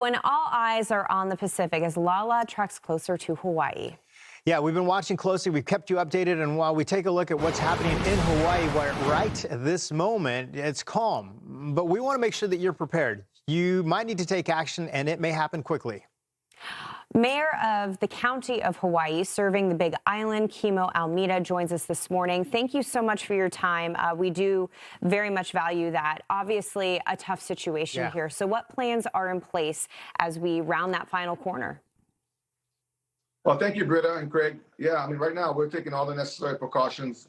When all eyes are on the Pacific as Lala treks closer to Hawaii. Yeah, we've been watching closely. We've kept you updated. And while we take a look at what's happening in Hawaii, where right this moment, it's calm. But we want to make sure that you're prepared. You might need to take action, and it may happen quickly. Mayor of the County of Hawaii, serving the Big Island, Kimo Alameda, joins us this morning. Thank you so much for your time. We do very much value that. Obviously, a tough situation here. So what plans are in place as we round that final corner? Well, thank you, Britta and Craig. Yeah, I mean, right now we're taking all the necessary precautions.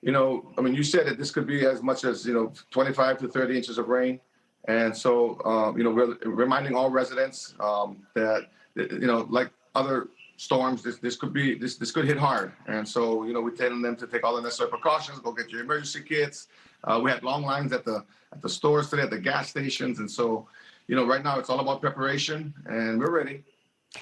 You said that this could be as much as, 25 to 30 inches of rain. And so, we're reminding all residents that, like other storms, this could hit hard. And so, we're telling them to take all the necessary precautions, go get your emergency kits. We had long lines at the stores today, at the gas stations. And so, right now it's all about preparation, and we're ready.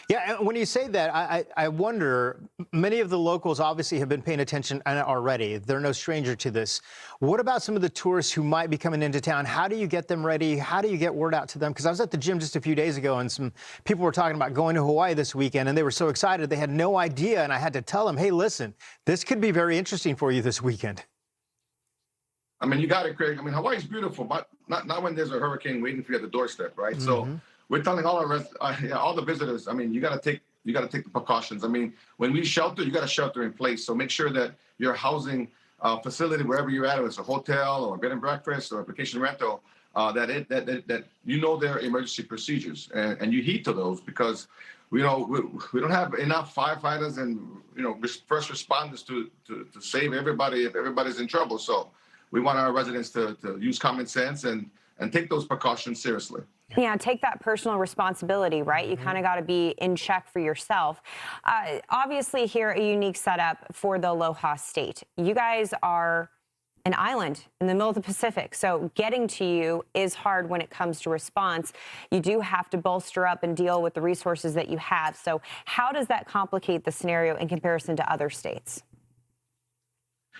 Yeah, and when you say that, I wonder, many of the locals obviously have been paying attention already. They're no stranger to this. What about some of the tourists who might be coming into town? How do you get them ready? How do you get word out to them? Because I was at the gym just a few days ago, and some people were talking about going to Hawaii this weekend, and they were so excited. They had no idea, and I had to tell them, hey, listen, this could be very interesting for you this weekend. I mean, you got it, Craig. I mean, Hawaii's beautiful, but not when there's a hurricane waiting for you at the doorstep, right? So we're telling all all the visitors, I mean, you got to take the precautions. I mean, when we shelter, you got to shelter in place. So make sure that your housing facility, wherever you're at, whether it's a hotel or a bed and breakfast or a vacation rental, that their emergency procedures and you heed to those, because we don't have enough firefighters and first responders to save everybody if everybody's in trouble. So we want our residents to use common sense and take those precautions seriously. Yeah, take that personal responsibility, right? You kind of got to be in check for yourself. Obviously, here, a unique setup for the Aloha State. You guys are an island in the middle of the Pacific, so getting to you is hard when it comes to response. You do have to bolster up and deal with the resources that you have. So how does that complicate the scenario in comparison to other states?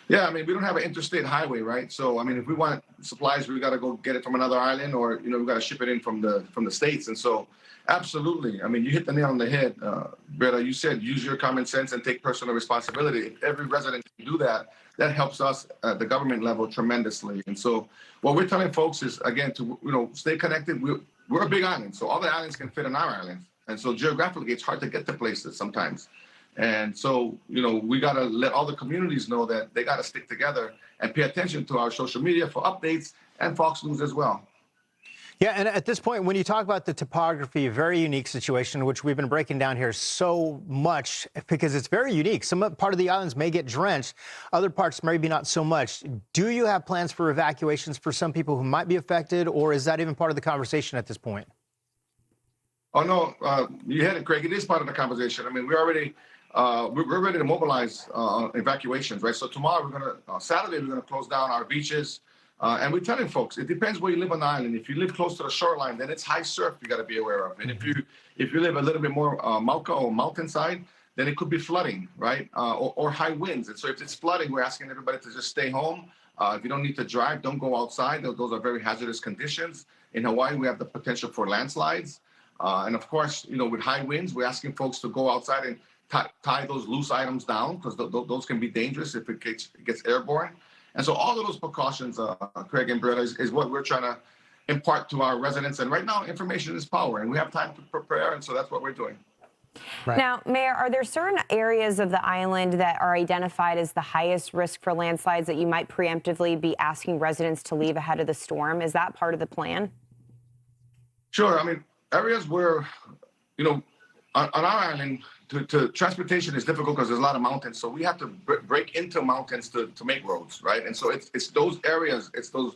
Yeah, I mean, we don't have an interstate highway, right? So, I mean, if we want supplies, we got to go get it from another island, or we got to ship it in from the states. And so, absolutely, I mean, you hit the nail on the head, Britta. You said use your common sense and take personal responsibility. If every resident can do that, that helps us at the government level tremendously. And so, what we're telling folks is, again, to stay connected. We're a big island, so all the islands can fit on our island. And so, geographically, it's hard to get to places sometimes. And so, we got to let all the communities know that they got to stick together and pay attention to our social media for updates and Fox News as well. Yeah, and at this point, when you talk about the topography, a very unique situation, which we've been breaking down here so much because it's very unique. Some part of the islands may get drenched, other parts maybe not so much. Do you have plans for evacuations for some people who might be affected, or is that even part of the conversation at this point? Oh, no, you hit it, Craig. It is part of the conversation. I mean, we're ready to mobilize evacuations, right? So tomorrow Saturday, we're gonna close down our beaches, and we're telling folks it depends where you live on the island. If you live close to the shoreline, then it's high surf you got to be aware of, and if you live a little bit more Mauka or mountainside, then it could be flooding, right? Or high winds. And so if it's flooding, we're asking everybody to just stay home. If you don't need to drive, don't go outside. Those are very hazardous conditions. In Hawaii, we have the potential for landslides, and of course, with high winds, we're asking folks to go outside and tie those loose items down, because those can be dangerous if it gets airborne. And so all of those precautions, Craig and Britta, is what we're trying to impart to our residents. And right now, information is power, and we have time to prepare, and so that's what we're doing. Right. Now, Mayor, are there certain areas of the island that are identified as the highest risk for landslides that you might preemptively be asking residents to leave ahead of the storm? Is that part of the plan? Sure. I mean, areas where, on our island, to transportation is difficult because there's a lot of mountains. So we have to break into mountains to make roads, right? And so it's those areas, it's those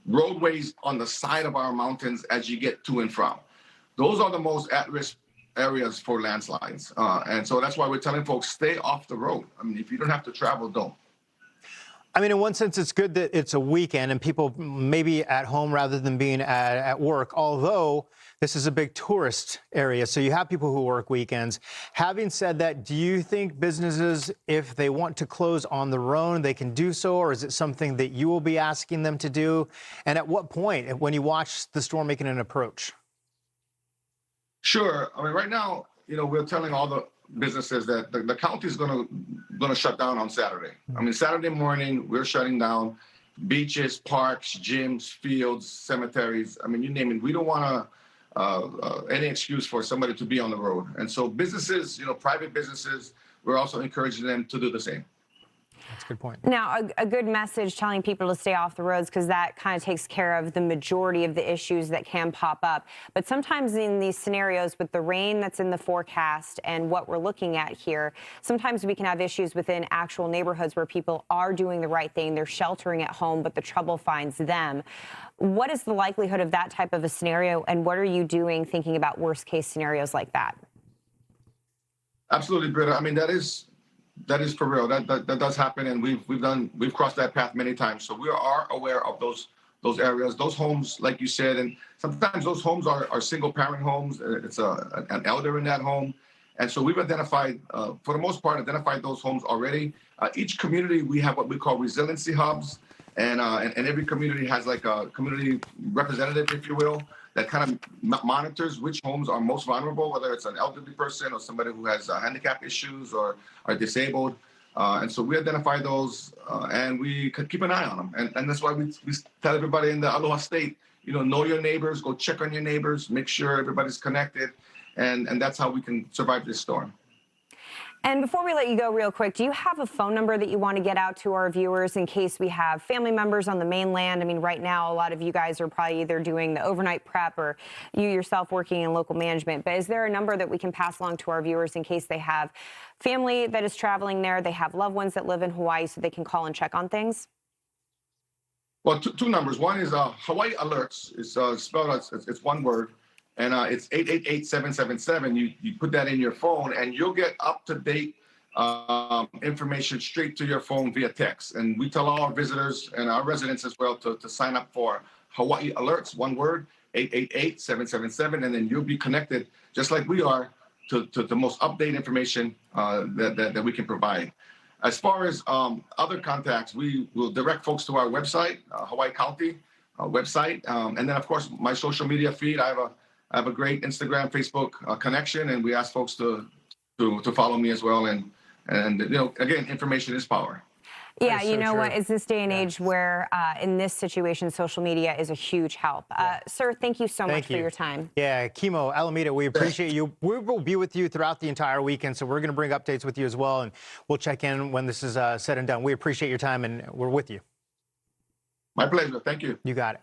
roadways on the side of our mountains as you get to and from. Those are the most at-risk areas for landslides. And so that's why we're telling folks, stay off the road. I mean, if you don't have to travel, don't. I mean, in one sense, it's good that it's a weekend and people maybe at home rather than being at work, although this is a big tourist area, so you have people who work weekends. Having said that, do you think businesses, if they want to close on their own, they can do so, or is it something that you will be asking them to do? And at what point, when you watch the storm making an approach? Sure. I mean, right now, we're telling all the businesses that the county is gonna shut down on Saturday. I mean, Saturday morning we're shutting down beaches, parks, gyms, fields, cemeteries. I mean, you name it. We don't want any excuse for somebody to be on the road. And so businesses, private businesses, we're also encouraging them to do the same. That's a good point. Now, a good message telling people to stay off the roads, because that kind of takes care of the majority of the issues that can pop up. But sometimes in these scenarios with the rain that's in the forecast and what we're looking at here, sometimes we can have issues within actual neighborhoods where people are doing the right thing. They're sheltering at home, but the trouble finds them. What is the likelihood of that type of a scenario, and what are you doing thinking about worst case scenarios like that? Absolutely, Britta. I mean, that is for real. That does happen, and we've crossed that path many times. So we are aware of those areas, those homes, like you said, and sometimes those homes are single parent homes. It's an elder in that home, and so we've identified, for the most part, those homes already. Each community, we have what we call resiliency hubs, and every community has like a community representative, if you will, that kind of monitors which homes are most vulnerable, whether it's an elderly person or somebody who has handicap issues or are disabled. And so we identify those and we keep an eye on them. And that's why we tell everybody in the Aloha State, know your neighbors, go check on your neighbors, make sure everybody's connected. And that's how we can survive this storm. And before we let you go real quick, do you have a phone number that you want to get out to our viewers in case we have family members on the mainland? I mean, right now, a lot of you guys are probably either doing the overnight prep or you yourself working in local management. But is there a number that we can pass along to our viewers in case they have family that is traveling there, they have loved ones that live in Hawaii, so they can call and check on things? Well, two numbers. One is Hawaii Alerts. It's spelled out, it's one word. And it's 888-777. You put that in your phone, and you'll get up-to-date information straight to your phone via text. And we tell all our visitors and our residents as well to sign up for Hawaii Alerts, one word, 888-777, and then you'll be connected, just like we are, to the most updated information that we can provide. As far as other contacts, we will direct folks to our website, Hawaii County website, and then, of course, my social media feed. I have a great Instagram, Facebook connection, and we ask folks to follow me as well. And again, information is power. Yeah, so you know true. what? It's this day and age where in this situation, social media is a huge help. Sir, thank you so much for your time. Yeah, Kimo Alameda, we appreciate you. We will be with you throughout the entire weekend, so we're going to bring updates with you as well, and we'll check in when this is said and done. We appreciate your time, and we're with you. My pleasure. Thank you. You got it.